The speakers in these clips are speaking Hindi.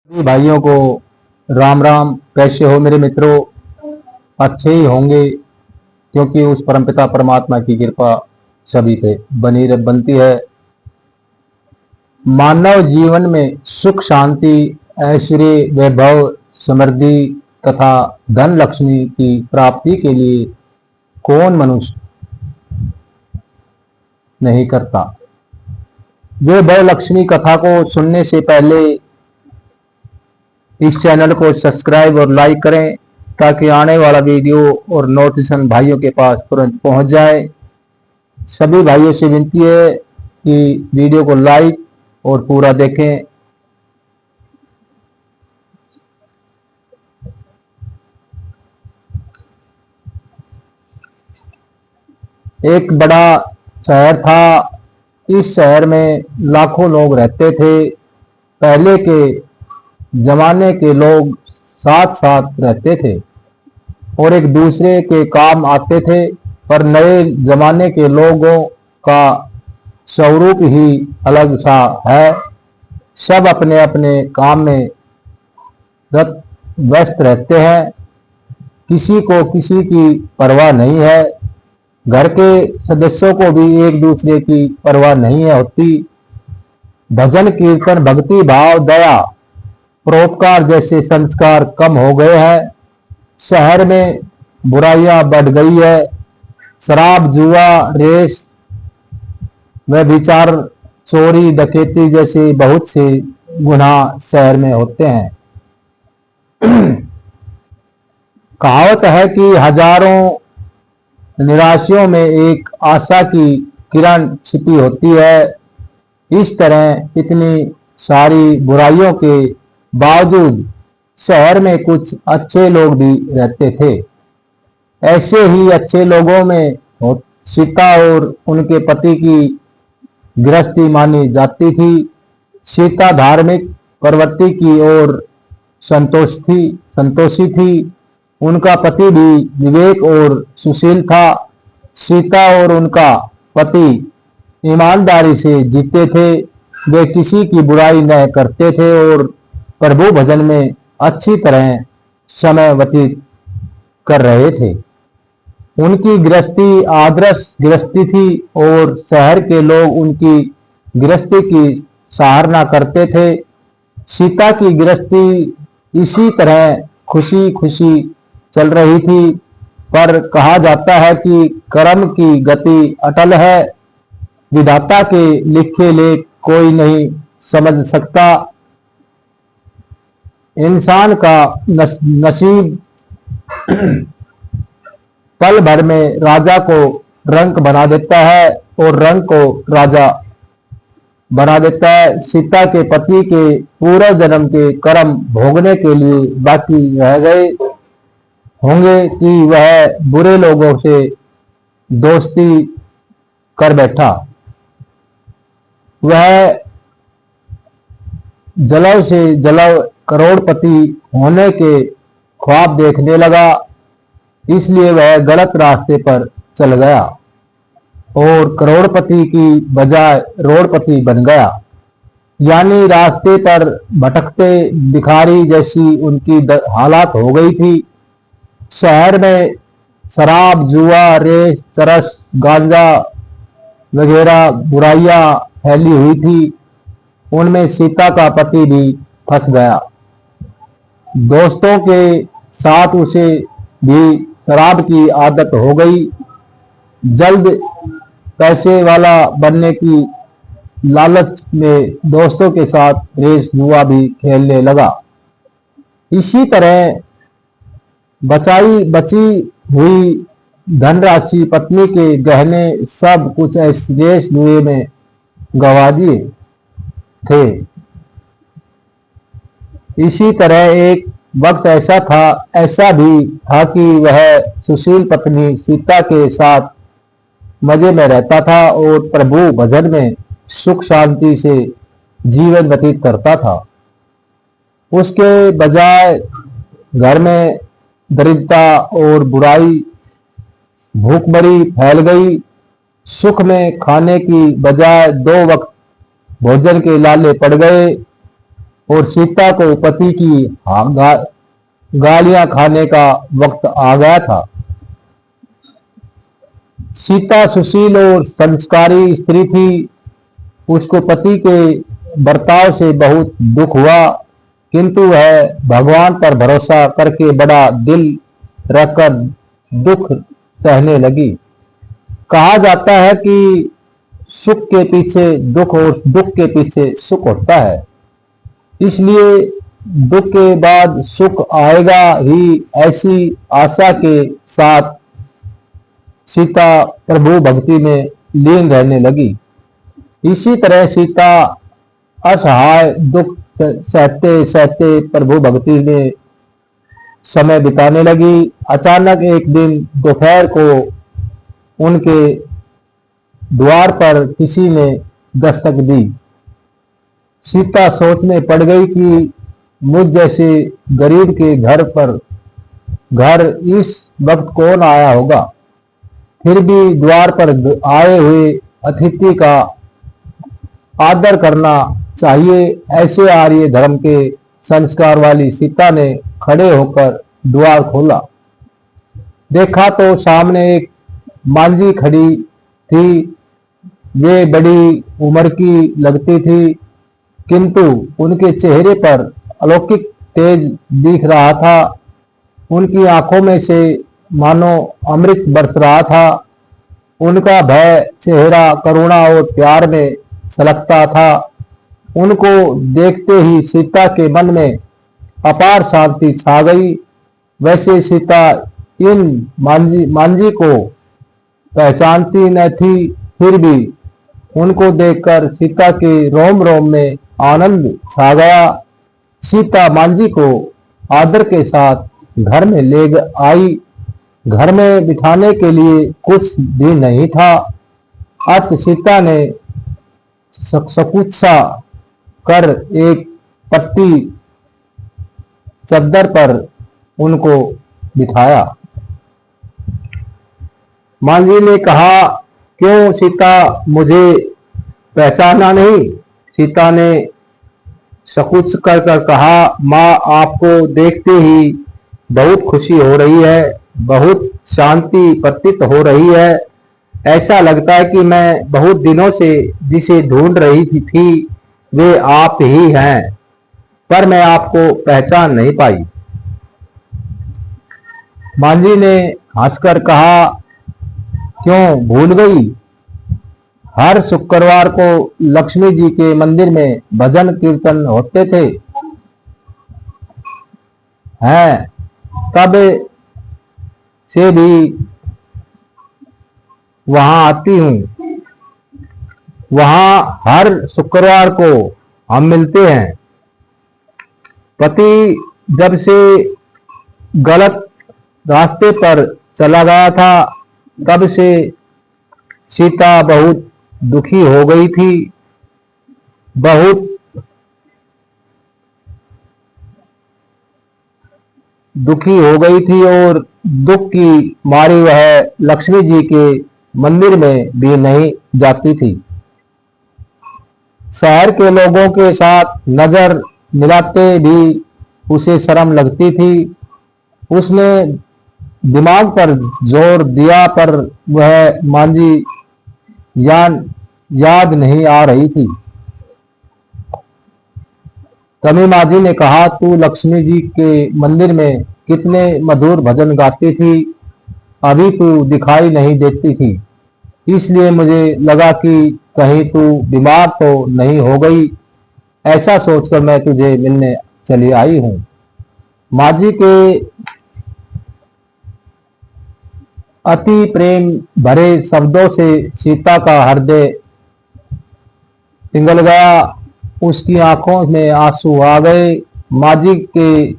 सभी भाइयों को राम राम। कैसे हो मेरे मित्रों? अच्छे ही होंगे, क्योंकि उस परमपिता परमात्मा की कृपा सभी पे बनती है। मानव जीवन में सुख शांति, ऐश्वर्य, वैभव, समृद्धि तथा धन लक्ष्मी की प्राप्ति के लिए कौन मनुष्य नहीं करता। वैभव लक्ष्मी कथा को सुनने से पहले इस चैनल को सब्सक्राइब और लाइक करें, ताकि आने वाला वीडियो और नोटिफिकेशन भाइयों के पास तुरंत पहुंच जाए। सभी भाइयों से विनती है कि वीडियो को लाइक और पूरा देखें। एक बड़ा शहर था। इस शहर में लाखों लोग रहते थे। पहले के जमाने के लोग साथ साथ रहते थे और एक दूसरे के काम आते थे, पर नए जमाने के लोगों का स्वरूप ही अलग सा है। सब अपने अपने काम में व्यस्त रहते हैं। किसी को किसी की परवाह नहीं है। घर के सदस्यों को भी एक दूसरे की परवाह नहीं है होती। भजन कीर्तन, भक्ति भाव, दया, परोपकार जैसे संस्कार कम हो गए हैं। शहर में बुराइयां बढ़ गई है। शराब, जुआ, रेस, व्यभिचार, चोरी, डकैती जैसे बहुत से गुनाह शहर में होते हैं। कहावत है कि हजारों निराशियों में एक आशा की किरण छिपी होती है। इस तरह इतनी सारी बुराइयों के बावजूद शहर में कुछ अच्छे लोग भी रहते थे। ऐसे ही अच्छे लोगों में सीता और उनके पति की गृहस्थी मानी जाती थी। सीता धार्मिक प्रवृत्ति की ओर संतोषी थी। उनका पति भी विवेक और सुशील था। सीता और उनका पति ईमानदारी से जीते थे। वे किसी की बुराई न करते थे और प्रभु भजन में अच्छी तरह समय व्यतीत कर रहे थे। उनकी गृहस्थी आदर्श गृहस्थी थी और शहर के लोग उनकी गृहस्थी की सराहना करते थे। सीता की गृहस्थी इसी तरह खुशी खुशी चल रही थी, पर कहा जाता है कि कर्म की गति अटल है। विधाता के लिखे लेख कोई नहीं समझ सकता। इंसान का नसीब पल भर में राजा को रंक बना देता है और रंक को राजा बना देता है। सीता के पति के पूरा जन्म के कर्म भोगने के लिए बाकी रह गए होंगे कि वह बुरे लोगों से दोस्ती कर बैठा। वह जलव से जलव करोड़पति होने के ख्वाब देखने लगा। इसलिए वह गलत रास्ते पर चल गया और करोड़पति की बजाय रोड़पति बन गया। यानी रास्ते पर भटकते भिखारी जैसी उनकी हालत हो गई थी। शहर में शराब, जुआ, रेस, चरस, गांजा वगैरह बुराइयां फैली हुई थी। उनमें सीता का पति भी फंस गया। दोस्तों के साथ उसे भी शराब की आदत हो गई। जल्द पैसे वाला बनने की लालच में दोस्तों के साथ रेस जुआ भी खेलने लगा। इसी तरह बची हुई धनराशि, पत्नी के गहने, सब कुछ रेस जुए में गंवा दिए थे। इसी तरह एक वक्त ऐसा भी था कि वह सुशील पत्नी सीता के साथ मजे में रहता था और प्रभु भजन में सुख शांति से जीवन व्यतीत करता था। उसके बजाय घर में दरिद्रता और बुराई, भूखमरी फैल गई। सुख में खाने की बजाय 2 वक्त भोजन के लाले पड़ गए। और सीता को पति की गालियां खाने का वक्त आ गया था। सीता सुशील और संस्कारी स्त्री थी। उसको पति के बर्ताव से बहुत दुख हुआ, किंतु वह भगवान पर भरोसा करके बड़ा दिल रखकर दुख सहने लगी। कहा जाता है कि सुख के पीछे दुख और दुख के पीछे सुख होता है, इसलिए दुख के बाद सुख आएगा ही, ऐसी आशा के साथ सीता प्रभु भक्ति में लीन रहने लगी। इसी तरह सीता असहाय दुख सहते सहते प्रभु भक्ति में समय बिताने लगी। अचानक एक दिन दोपहर को उनके द्वार पर किसी ने दस्तक दी। सीता सोच में पड़ गई कि मुझ जैसे गरीब के घर इस वक्त कौन आया होगा। फिर भी द्वार पर आए हुए अतिथि का आदर करना चाहिए, ऐसे आर्य धर्म के संस्कार वाली सीता ने खड़े होकर द्वार खोला। देखा तो सामने एक मांझी खड़ी थी। वे बड़ी उम्र की लगती थी, किंतु उनके चेहरे पर अलौकिक तेज दिख रहा था। उनकी आंखों में से मानो अमृत बरस रहा था। उनका भय चेहरा करुणा और प्यार में छलकता था। उनको देखते ही सीता के मन में अपार शांति छा गई। वैसे सीता इन मांझी को पहचानती न थी, फिर भी उनको देखकर सीता के रोम रोम में आनंद छा गया। सीता मांझी को आदर के साथ घर में ले आई। घर में बिठाने के लिए कुछ भी नहीं था। अत सीता ने सकुत्सा कर एक पट्टी चद्दर पर उनको बिठाया। मांझी ने कहा, क्यों सीता, मुझे पहचाना नहीं? सीता ने सकुच कर कहा, माँ, आपको देखते ही बहुत खुशी हो रही है, बहुत शांति प्रतीत हो रही है। ऐसा लगता है कि मैं बहुत दिनों से जिसे ढूंढ रही थी वे आप ही हैं, पर मैं आपको पहचान नहीं पाई। मांझी ने हंसकर कहा, क्यों भूल गई? हर शुक्रवार को लक्ष्मी जी के मंदिर में भजन कीर्तन होते थे हैं, तब से भी वहां आती हूं। वहां हर शुक्रवार को हम मिलते हैं। पति जब से गलत रास्ते पर चला गया था, तब से सीता बहुत दुखी हो गई थी। बहुत दुखी हो गई थी और दुख की मारी वह लक्ष्मी जी के मंदिर में भी नहीं जाती थी। शहर के लोगों के साथ नजर मिलाते भी उसे शर्म लगती थी। उसने दिमाग पर जोर दिया, पर वह मांझी याद नहीं आ रही थी। तभी मांझी ने कहा, तू लक्ष्मी जी के मंदिर में कितने मधुर भजन गाती थी, अभी तू दिखाई नहीं देती थी, इसलिए मुझे लगा कि कहीं तू बीमार तो नहीं हो गई। ऐसा सोचकर मैं तुझे मिलने चली आई हूं। मांझी के अति प्रेम भरे शब्दों से सीता का हृदय पिघल गया। उसकी आंखों में आंसू आ गए। मांझी के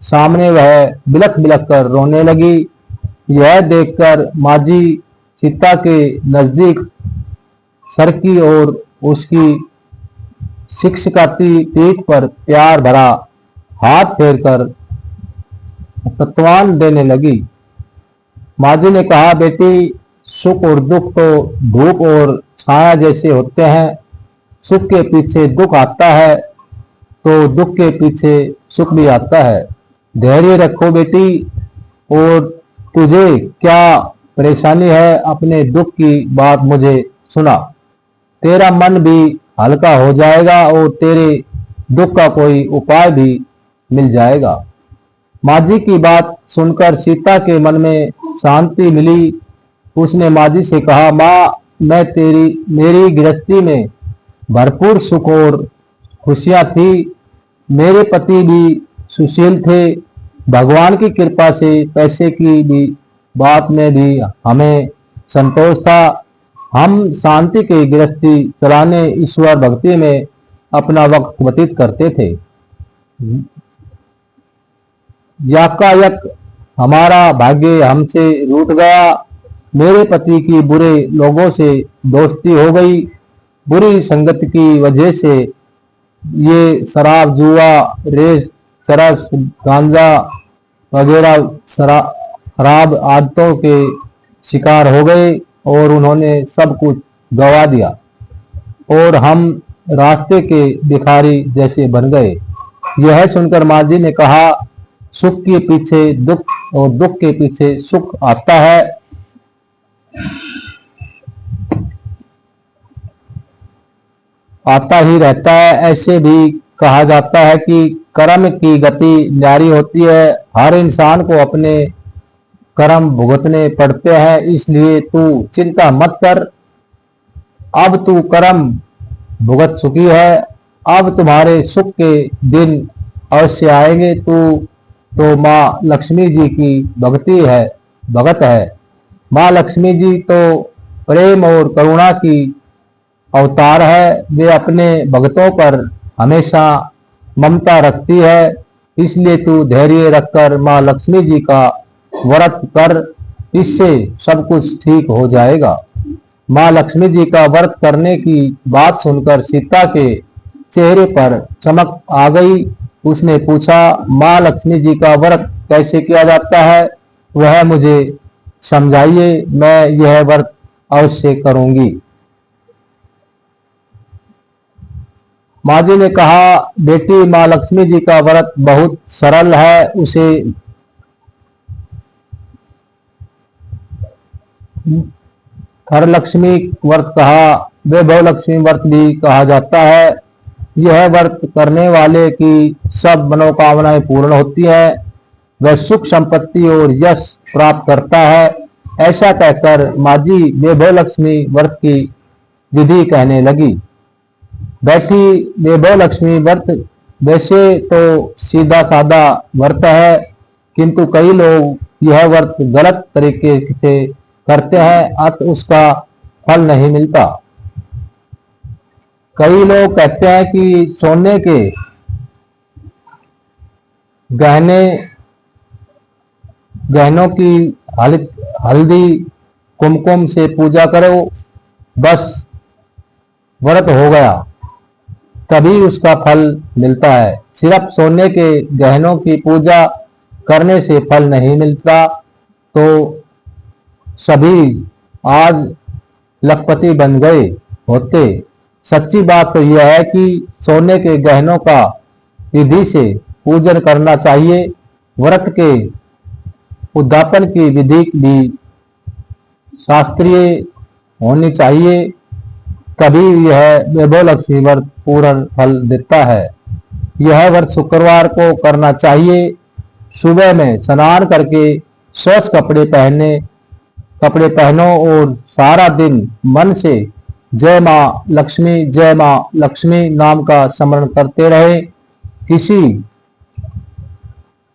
सामने वह बिलख बिलख कर रोने लगी। यह देखकर मांझी सीता के नजदीक सरकी और उसकी शिक्षकाती पीठ पर प्यार भरा हाथ फेरकर सत्वान देने लगी। मांझी ने कहा, बेटी, सुख और दुख तो धूप और छाया जैसे होते हैं। सुख के पीछे दुख आता है, तो दुख के पीछे सुख भी आता है। धैर्य रखो बेटी। और तुझे क्या परेशानी है, अपने दुख की बात मुझे सुना। तेरा मन भी हल्का हो जाएगा और तेरे दुख का कोई उपाय भी मिल जाएगा। माँ जी की बात सुनकर सीता के मन में शांति मिली। उसने माँ जी से कहा, माँ, मेरी गृहस्थी में भरपूर सुख और खुशियां थी। मेरे पति भी सुशील थे। भगवान की कृपा से पैसे की भी बात में भी हमें संतोष था। हम शांति की गृहस्थी चलाने ईश्वर भक्ति में अपना वक्त व्यतीत करते थे। याकायक हमारा भाग्य हमसे रूठ गया। मेरे पति की बुरे लोगों से दोस्ती हो गई। बुरी संगत की वजह से ये शराब, जुआ, रेस, चरस, गांजा वगैरह खराब आदतों के शिकार हो गए और उन्होंने सब कुछ गवा दिया और हम रास्ते के भिखारी जैसे बन गए। यह सुनकर माँ जी ने कहा, सुख के पीछे दुख और दुख के पीछे सुख आता है। आता ही रहता है। ऐसे भी कहा जाता है कि कर्म की गति न्यारी होती है। हर इंसान को अपने कर्म भुगतने पड़ते हैं, इसलिए तू चिंता मत कर। अब तू कर्म भुगत चुकी है, अब तुम्हारे सुख के दिन अवश्य आएंगे। तू तो माँ लक्ष्मी जी की भगत है। माँ लक्ष्मी जी तो प्रेम और करुणा की अवतार है। वे अपने भक्तों पर हमेशा ममता रखती है। इसलिए तू धैर्य रखकर माँ लक्ष्मी जी का व्रत कर, इससे सब कुछ ठीक हो जाएगा। माँ लक्ष्मी जी का व्रत करने की बात सुनकर सीता के चेहरे पर चमक आ गई। उसने पूछा, माँ लक्ष्मी जी का व्रत कैसे किया जाता है, वह मुझे समझाइए। मैं यह व्रत अवश्य करूंगी। माँ जी ने कहा, बेटी, माँ लक्ष्मी जी का व्रत बहुत सरल है। उसे घर लक्ष्मी व्रत कहा, वैभव लक्ष्मी व्रत भी कहा जाता है। यह व्रत करने वाले की सब मनोकामनाएं पूर्ण होती हैं। वह सुख, संपत्ति और यश प्राप्त करता है। ऐसा कहकर माँ जी वैभव लक्ष्मी व्रत की विधि कहने लगी। बैठी वैभव लक्ष्मी व्रत वैसे तो सीधा साधा व्रत है, किंतु कई लोग यह व्रत गलत तरीके से करते हैं, अतः उसका फल नहीं मिलता। कई लोग कहते हैं कि सोने के गहनों की हल्दी कुमकुम से पूजा करो, बस व्रत हो गया, तभी उसका फल मिलता है। सिर्फ सोने के गहनों की पूजा करने से फल नहीं मिलता। तो सभी आज लखपति बन गए होते। सच्ची बात तो यह है कि सोने के गहनों का विधि से पूजन करना चाहिए। व्रत के उद्यापन की विधि भी शास्त्रीय होनी चाहिए, तभी यह वैभव लक्ष्मी व्रत पूर्ण फल देता है। यह व्रत शुक्रवार को करना चाहिए। सुबह में स्नान करके स्वच्छ कपड़े पहनो और सारा दिन मन से जय माँ लक्ष्मी नाम का स्मरण करते रहे। किसी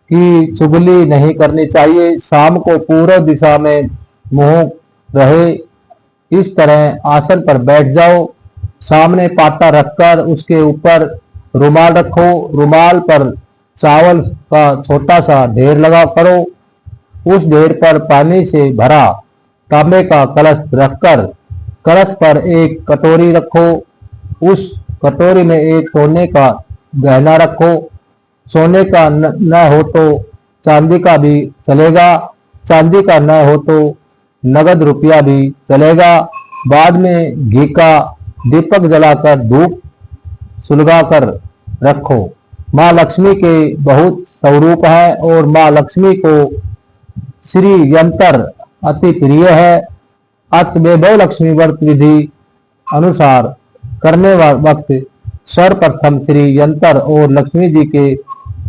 की चुगली नहीं करनी चाहिए। शाम को पूर्व दिशा में मुंह रहे, इस तरह आसन पर बैठ जाओ। सामने पाटा रखकर उसके ऊपर रुमाल रखो। रुमाल पर चावल का छोटा सा ढेर लगा करो। उस ढेर पर पानी से भरा तांबे का कलश रखकर कलश पर एक कटोरी रखो। उस कटोरी में एक सोने का गहना रखो। सोने का न हो तो चांदी का भी चलेगा। चांदी का न हो तो नगद रुपया भी चलेगा। बाद में घी का दीपक जलाकर धूप सुलगा कर रखो। माँ लक्ष्मी के बहुत स्वरूप है और माँ लक्ष्मी को श्री यंत्र अति प्रिय है। अतः लक्ष्मी व्रत विधि अनुसार करने वक्त सर्वप्रथम श्री यंत्र और लक्ष्मी जी के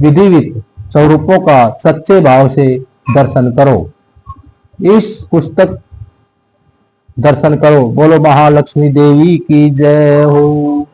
विधिवत स्वरूपों का सच्चे भाव से दर्शन करो। इस पुस्तक दर्शन करो। बोलो महालक्ष्मी देवी की जय हो।